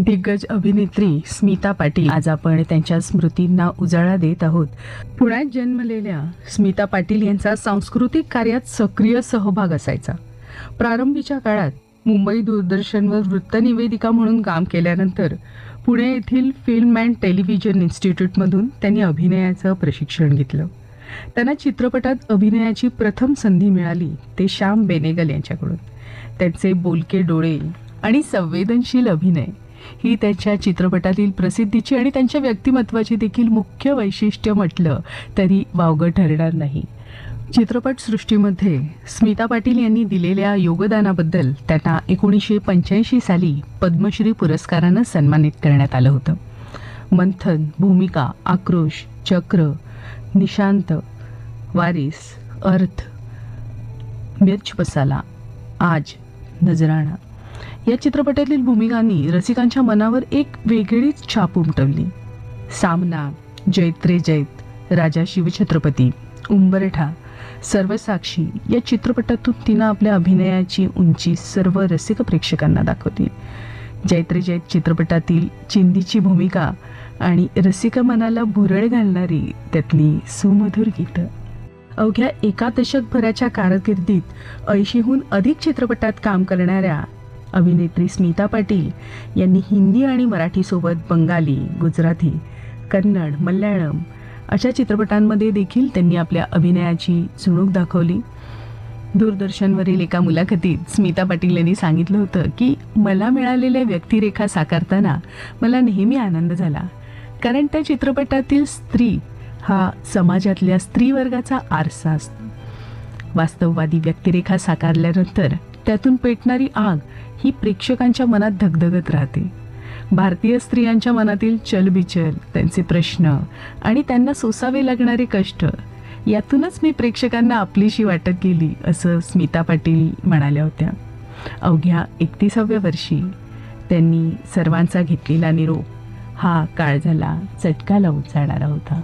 दिग्गज अभिनेत्री स्मिता पाटील आज आपण त्यांच्या स्मृतींना उजाळा देत आहोत. पुण्यात जन्मलेल्या स्मिता पाटील यांचा सांस्कृतिक कार्यात सक्रिय सहभाग असायचा. प्रारंभीच्या काळात मुंबई दूरदर्शनवर वृत्तनिवेदिका म्हणून काम केल्यानंतर पुणे येथील फिल्म अँड टेलिव्हिजन इन्स्टिट्यूटमधून त्यांनी अभिनयाचं प्रशिक्षण घेतलं. त्यांना चित्रपटात अभिनयाची प्रथम संधी मिळाली ते श्याम बेनेगल यांच्याकडून. त्यांचे बोलके डोळे आणि संवेदनशील अभिनय ही त्यांच्या चित्रपटातील प्रसिद्धीची आणि त्यांच्या व्यक्तिमत्वाची देखील मुख्य वैशिष्ट्य म्हटलं तरी वावगं ठरणार नाही. चित्रपटसृष्टीमध्ये स्मिता पाटील यांनी दिलेल्या योगदानाबद्दल त्यांना 1985 साली पद्मश्री पुरस्कारानं सन्मानित करण्यात आलं होतं. मंथन, भूमिका, आक्रोश, चक्र, निशांत, वारिस, अर्थ, मिर्च मसाला, आज, नजराणा या चित्रपटातील भूमिकांनी रसिकांच्या मनावर एक वेगळीच छाप उमटवली. सामना, जैत रे जैत, राजा शिवछत्रपती, उंबरठा, सर्वसाक्षी या चित्रपटातून तिनं आपल्या अभिनयाची उंची सर्व रसिक प्रेक्षकांना दाखवली. जैत रे जैत चित्रपटातील चिंदीची भूमिका आणि रसिक मनाला भुरळ घालणारी त्यातली सुमधुर गीतं. अवघ्या एका दशकभराच्या कारकिर्दीत 80हून अधिक चित्रपटात काम करणाऱ्या अभिनेत्री स्मिता पाटील यांनी हिंदी आणि मराठीसोबत बंगाली, गुजराती, कन्नड, मल्याळम अशा चित्रपटांमध्ये देखील त्यांनी आपल्या अभिनयाची चुणूक दाखवली. दूरदर्शनवरील एका मुलाखतीत स्मिता पाटील यांनी सांगितलं होतं की मला मिळालेल्या व्यक्तिरेखा साकारताना मला नेहमी आनंद झाला, कारण त्या चित्रपटातील स्त्री हा समाजातल्या स्त्रीवर्गाचा आरसा असतो. वास्तववादी व्यक्तिरेखा साकारल्यानंतर त्यातून पेटणारी आग ही प्रेक्षकांच्या मनात धगधगत राहते. भारतीय स्त्रियांच्या मनातील चलबिचल, त्यांचे प्रश्न आणि त्यांना सोसावे लागणारे कष्ट यातूनच मी प्रेक्षकांना आपलीशी वाटत गेली, असं स्मिता पाटील म्हणाल्या होत्या. अवघ्या 31व्या वर्षी त्यांनी सर्वांचा घेतलेला निरोप हा काळजाला चटका लावून जाणारा होता.